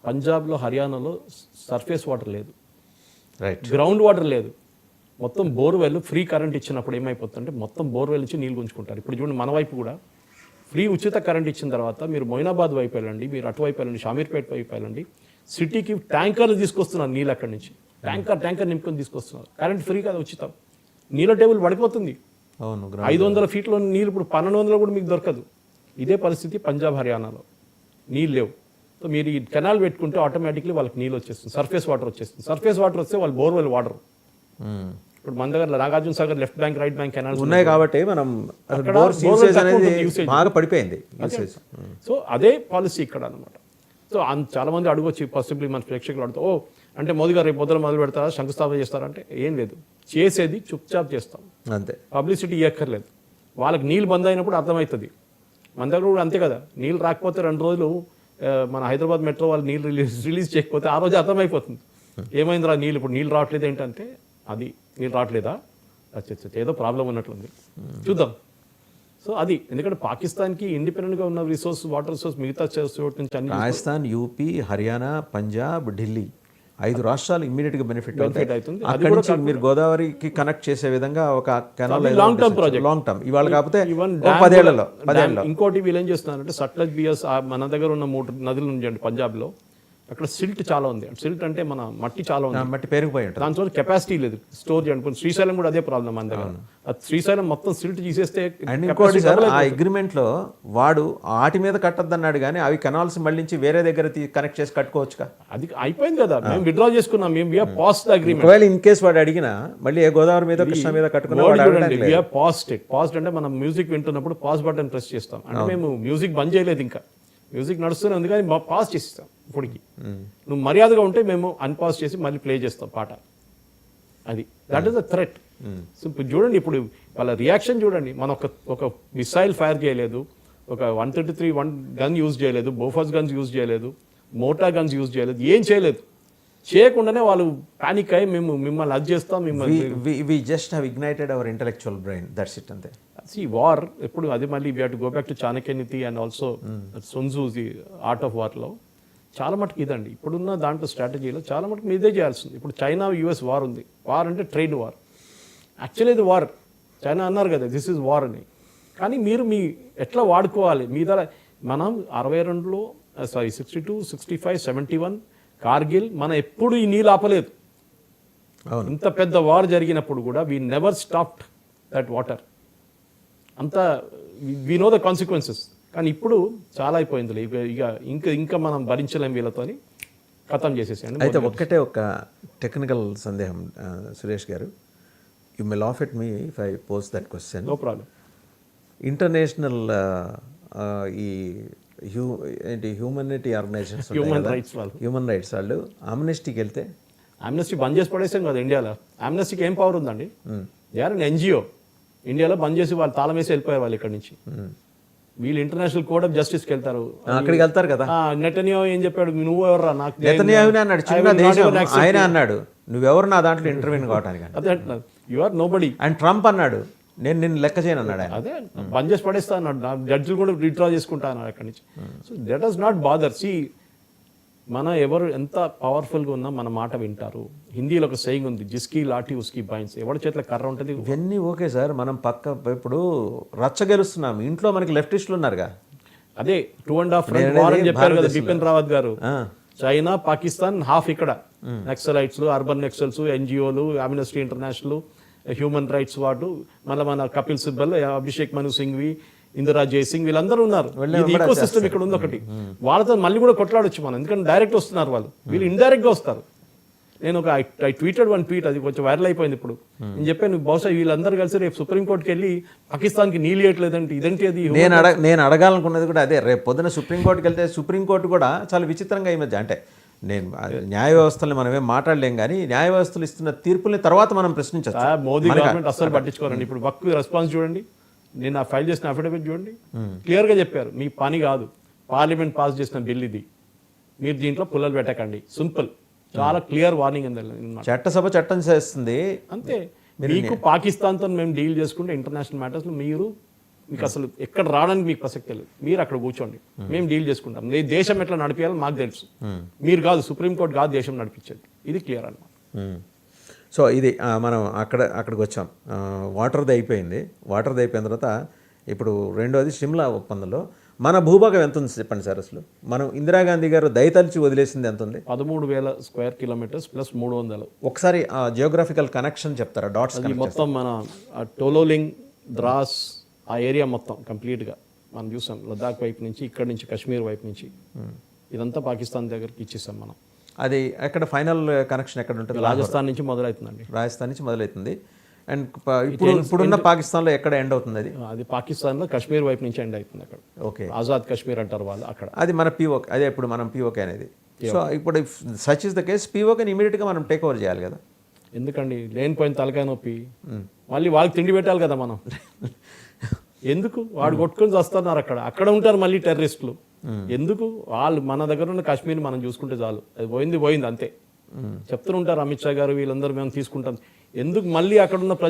పంజాబ్లో హర్యానాలో సర్ఫేస్ వాటర్ లేదు, రైట్, గ్రౌండ్ వాటర్ లేదు. మొత్తం బోర్వెల్ ఫ్రీ కరెంట్ ఇచ్చినప్పుడు ఏమైపోతుందంటే మొత్తం బోర్వెల్ నుంచి నీళ్ళు గుంజుకుంటారు. ఇప్పుడు చూడండి మన వైపు కూడా ఫ్రీ ఉచిత కరెంట్ ఇచ్చిన తర్వాత మీరు మొయినాబాద్ వైపు వెళ్ళండి, మీరు అటువైపు వెళ్ళండి, షామీర్పేట వైపు వెళ్ళండి, సిటీకి ట్యాంకర్లు తీసుకొస్తున్నారు నీళ్ళు అక్కడి నుంచి, ట్యాంకర్ నింపుకొని తీసుకొస్తున్నారు. కరెంట్ ఫ్రీ కదా, ఉచితం. నీళ్ళ టేబుల్ పడిపోతుంది. అవును, 500 ఫీట్లో నీళ్ళు ఇప్పుడు 1200 కూడా మీకు దొరకదు. ఇదే పరిస్థితి పంజాబ్ హర్యానాలో, నీళ్ళు లేవు. సో మీరు ఈ కెనాల్ పెట్టుకుంటే ఆటోమేటిక్లీ వాళ్ళకి నీళ్ళు వచ్చేస్తుంది, సర్ఫేస్ వాటర్ వచ్చేస్తుంది. సర్ఫేస్ వాటర్ వస్తే వాళ్ళు బోర్వెల్ వాటర్. ఇప్పుడు మన దగ్గర Nagarjuna Sagar left bank right bank canals ఉన్నాయి కాబట్టి మనం యూసేజ్ అనేది బాగా పడిపోయింది యూసేజ్. సో అదే పాలసీ ఇక్కడ అనమాట. సో చాలా మంది అడగొచ్చి పాసిబుల్లీ మన ప్రేక్షకులు అడుగుతారు, ఓ అంటే మోదీ గారు రేపు మొదలు పెడతారా, శంకుస్థాపన చేస్తారంటే ఏం లేదు, చేసేది చుప్చాప్ చేస్తాం, అంతే. పబ్లిసిటీ ఇవ్వక్కర్లేదు. వాళ్ళకి నీళ్ళు బంద్ అయినప్పుడు అర్థమవుతుంది. మన దగ్గర కూడా అంతే కదా, నీళ్ళు రాకపోతే 2 రోజులు మన హైదరాబాద్ మెట్రో వాళ్ళు నీళ్ళు రిలీజ్ చేయకపోతే ఆ రోజు అర్థమైపోతుంది ఏమైందిరా నీళ్ళు, ఇప్పుడు నీళ్ళు రావట్లేదు ఏంటంటే అది నీళ్ళు రావట్లేదా, అచ్చా ఏదో ప్రాబ్లం ఉన్నట్లుంది, చూద్దాం. సో అది ఎందుకంటే పాకిస్తాన్కి ఇండిపెండెంట్గా ఉన్న రిసోర్స్, వాటర్ రిసోర్స్ మిగతా చోటు నుంచి అన్ని రాజస్థాన్, యూపీ, హర్యానా, పంజాబ్, ఢిల్లీ 5 రాష్ట్రాలు ఇమ్మీడియట్ గా బెనిఫిట్ అవుతుంది. అక్కడి నుంచి మీరు గోదావరికి కనెక్ట్ చేసే విధంగా ఒక canal, long term project, long term, ఇవాళ కాకపోతే 10 ఏళ్లలో. ఇంకోటి వీళ్ళు ఏం చేస్తున్నారంటే సట్లజ్, బియాస్ మన దగ్గర ఉన్న 3 నదులు ఉంచండి పంజాబ్లో, అక్కడ సిల్ట్ చాలా ఉంది. సిల్ట్ అంటే మన మట్టి చాలా ఉంది, మట్టి పెరిగిపోయి ఉంటుంది, దాంట్లో కెపాసిటీ లేదు స్టోర్ చేయడానికి. శ్రీశైలం కూడా అదే ప్రాబ్లం మన దగ్గర. శ్రీశైలం మొత్తం సిల్ట్ తీసేస్తే అండ్ ఇంకోటి సార్, ఆ అగ్రిమెంట్ లో వాడు వాటి మీద కట్టద్దన్నాడు, కానీ అవి కెనాల్స్ మళ్ళించి వేరే దగ్గర కనెక్ట్ చేసి కట్టుకోవచ్చుగా. అది అయిపోయింది కదా, మేము విత్డ్రా చేసుకున్నాం, మేము పాస్ట్ అగ్రిమెంట్. ఒకవేళ ఇన్ కేస్ వాడు అడిగినా మళ్ళీ ఏ గోదావరి మీద, కృష్ణ మీద కట్టుకున్నా పాస్ట్ అంటే మనం మ్యూజిక్ వింటున్నప్పుడు పాస్ బటన్ ప్రెస్ చేస్తాం, అంటే మేము మ్యూజిక్ బంద్ చేయలేదు, ఇంకా మ్యూజిక్ నడుస్తూనే ఉంది, కానీ పాస్ చేసిస్తాం. ఇప్పటికి నువ్వు మర్యాదగా ఉంటే మేము అన్పాస్ చేసి మళ్ళీ ప్లే చేస్తాం పాట. అది that is the threat. So ఇప్పుడు చూడండి, ఇప్పుడు వాళ్ళ రియాక్షన్ చూడండి. మనం ఒక మిసైల్ ఫైర్ చేయలేదు, ఒక 133 గన్ యూజ్ చేయలేదు, బోఫర్స్ గన్స్ యూజ్ చేయలేదు, మోటార్ గన్స్ యూజ్ చేయలేదు, ఏం చేయలేదు. చేయకుండానే వాళ్ళు పానిక్ అయ్యి మేము మిమ్మల్ని అది చేస్తాం, we just have ignited our intellectual brain, that's it, అంతే. వార్ ఎప్పుడు అది మళ్ళీ we have to go back to Chanakyaniti and also Sun Tzu the art of వార్లో చాలా మటుకు ఇదండి. ఇప్పుడున్న దాంట్లో స్ట్రాటజీలో చాలా మటుకు ఇదే చేయాల్సింది. ఇప్పుడు చైనా యుఎస్ వార్ ఉంది, వార్ అంటే ట్రేడ్ వార్, యాక్చువల్లీ ఇది వార్. చైనా అన్నారు కదా దిస్ ఈజ్ వార్ అని, కానీ మీరు ఎట్లా వాడుకోవాలి మీ ద్వారా. మనం 62లో 62, 65, 71 కార్గిల్ మనం ఎప్పుడు ఈ నీళ్ళు ఆపలేదు. ఇంత పెద్ద వార్ జరిగినప్పుడు కూడా we never stopped that water. అంతా వీ నో ద కాన్సిక్వెన్సెస్. కానీ ఇప్పుడు చాలా అయిపోయింది, ఇంకా మనం భరించలేం వీళ్ళతోని, ఖతం చేసేసాను. అయితే ఒక్కటే ఒక టెక్నికల్ సందేహం సురేష్ గారు, you may laugh at me if I pose that question. No problem. International ఈ హ్యూమనిటీ ఆర్గనైజేషన్స్, హ్యూమన్ రైట్స్ వాళ్ళు ఆమ్నెస్టీకి వెళ్తే, ఆమ్నెస్టీ బంద్ చేసి పడేసాం కదా ఇండియాలో. ఆమ్నెస్టీకి ఏం పవర్ ఉందండి? They are an NGO. ఇండియాలో బంద్ చేసి వాళ్ళు తాళం వేసి వెళ్ళిపోయారు వాళ్ళు ఇక్కడ నుంచి. వీళ్ళు ఇంటర్నేషనల్ కోర్ట్ ఆఫ్ జస్టిస్కి వెళ్తారు, అక్కడికి వెళ్తారు కదా. నెతన్యాహు ఏం చెప్పాడు, నువ్వు ఎవర్రా నాకు? నెతన్యాహునే అన్నాడు, చిన్న దేశం ఆయన అన్నాడు, నువ్వెవరు నా దాంట్లో ఇంటర్వ్యూన్ కావడానికి? అదే అంటున్నారు, you are nobody. And Trump అన్నాడు, నేను నిన్ను లెక్క చేయను అన్నాడు. అదే బంద్ చేసి పడేస్తా అన్నాడు, జడ్జిలు కూడా విత్డ్రా చేసుకుంటా అన్నాడు అక్కడి నుంచి. So that does not bother. సి మన ఎవరు ఎంత పవర్ఫుల్గా ఉన్నా మన మాట వింటారు. హిందీలో ఒక సెయింగ్ ఉంది, జిస్కీ లాఠీ ఉస్కీ బైన్స్, ఎవరి చేతిలో కర్ర ఉంటుంది. ఇవన్నీ ఓకే సార్, మనం ఇప్పుడు రచ్చ గెలుస్తున్నాం, ఇంట్లో మనకి లెఫ్టిస్టులు ఉన్నారుగా. అదే 2.5 వార్ అని చెప్పారు కదా బిపిన్ రావత్ గారు. చైనా, పాకిస్తాన్, హాఫ్ ఇక్కడ నక్సలైట్స్, అర్బన్ నక్సల్స్, ఎన్జిఓలు, Amnesty International, human rights ward, మళ్ళీ మన కపిల్ సిబ్బల్, అభిషేక్ మను సింఘ్వి, ఇందిరా జైసింగ్, వీళ్ళందరూ ఉన్నారు. ఈకో సిస్టమ్ ఇక్కడ ఉంది ఒకటి. వాళ్ళతో మళ్ళీ కూడా కొట్లాడొచ్చు మనం, ఎందుకంటే డైరెక్ట్ వస్తున్నారు వాళ్ళు, వీళ్ళు ఇండైరెక్ట్ గా వస్తారు. నేను ఐ ట్వీటెడ్ 1 ట్వీట్, అది కొంచెం వైరల్ అయిపోయింది. ఇప్పుడు నేను చెప్పాను, బహుశా వీళ్ళందరూ కలిసి రేపు సుప్రీంకోర్టుకి వెళ్ళి పాకిస్తాన్కి నీళ్ళు ఇవ్వట్లేదంటే ఇదంటే అది. నేను అడగాలనుకున్నది కూడా అదే, రేపు పొద్దున సుప్రీంకోర్టుకి వెళ్తే సుప్రీంకోర్టు కూడా చాలా విచిత్రంగా ఈ మధ్య, అంటే నేను న్యాయ వ్యవస్థల్ని మనం ఏం మాట్లాడలేం కానీ న్యాయ వ్యవస్థలు ఇస్తున్న తీర్పుల్ని తర్వాత మనం ప్రశ్నించచ్చు. మోదీ గవర్నమెంట్ అస్సలు పట్టించుకోరండి. ఇప్పుడు వక్ రెస్పాన్స్ చూడండి, నేను ఆ ఫైల్ చేసిన అఫిడవిట్ చూడండి, క్లియర్గా చెప్పారు మీ పని కాదు, పార్లమెంట్ పాస్ చేసిన బిల్ ఇది, మీరు దీంట్లో పుల్లలు పెట్టకండి, సింపుల్, చాలా క్లియర్ వార్నింగ్ అన్నమాట. చట్టసభ చట్టం చేస్తుంది అంతే. మీకు పాకిస్తాన్తో మేము డీల్ చేసుకుంటే ఇంటర్నేషనల్ మ్యాటర్స్లో మీకు అసలు ఎక్కడ రావడానికి మీకు ప్రసక్తి లేదు, మీరు అక్కడ కూర్చోండి, మేము డీల్ చేసుకుంటాం. ఈ దేశం ఎట్లా నడిపించాలో మాకు తెలుసు, మీరు కాదు, సుప్రీంకోర్టు కాదు దేశం నడిపించేది, ఇది క్లియర్ అన్నమాట. సో ఇది మనం అక్కడికి వచ్చాం. వాటర్ది అయిపోయింది. వాటర్ది అయిపోయిన తర్వాత ఇప్పుడు రెండోది సిమ్లా ఒప్పందంలో మన భూభాగం ఎంత ఉంది చెప్పండి సార్. అసలు మనం ఇందిరాగాంధీ గారు దయతలిచి వదిలేసింది ఎంత ఉంది? 13,000 స్క్వేర్ కిలోమీటర్స్ ప్లస్ 300. ఒకసారి జియోగ్రఫికల్ కనెక్షన్ చెప్తారా? డాట్స్ అది మొత్తం మన టోలోలింగ్, ద్రాస్ ఆ ఏరియా మొత్తం కంప్లీట్గా మనం చూసాం. లద్దాఖ్ వైపు నుంచి, ఇక్కడ నుంచి కాశ్మీర్ వైపు నుంచి ఇదంతా పాకిస్తాన్ దగ్గరికి ఇచ్చేసాం మనం. అది ఎక్కడ ఫైనల్ కనెక్షన్ ఎక్కడ ఉంటుంది? రాజస్థాన్ నుంచి మొదలవుతుందండి. రాజస్థాన్ నుంచి మొదలవుతుంది. అండ్ ఇప్పుడున్న పాకిస్తాన్లో ఎక్కడ ఎండ్ అవుతుంది? అది పాకిస్తాన్లో కాశ్మీర్ వైపు నుంచి ఎండ్ అవుతుంది. అక్కడ ఓకే, ఆజాద్ కాశ్మీర్ అంటారు వాళ్ళు అక్కడ. అది మన పీఓకే. అదే ఇప్పుడు మనం పీఓకే అనేది. సో ఇప్పుడు సచ్ ఇస్ ద కేస్, పీఓకేని ఇమీడియట్గా మనం టేక్ ఓవర్ చేయాలి కదా. ఎందుకండి లేనిపోయిన తలకాయ నొప్పి, మళ్ళీ వాళ్ళకి తిండి పెట్టాలి కదా మనం. ఎందుకు వాడు కొట్టుకొని వస్తున్నారు అక్కడ ఉంటారు మళ్ళీ టెర్రరిస్టులు. ఎందుకు? వాళ్ళు మన దగ్గర ఉన్న కాశ్మీర్ మనం చూసుకుంటే చాలు, అది పోయింది అంతే. చెప్తూ ఉంటారు అమిత్ షా గారు, వీళ్ళందరూ మేము తీసుకుంటాం. ఎందుకు మళ్ళీ అక్కడ ఉన్న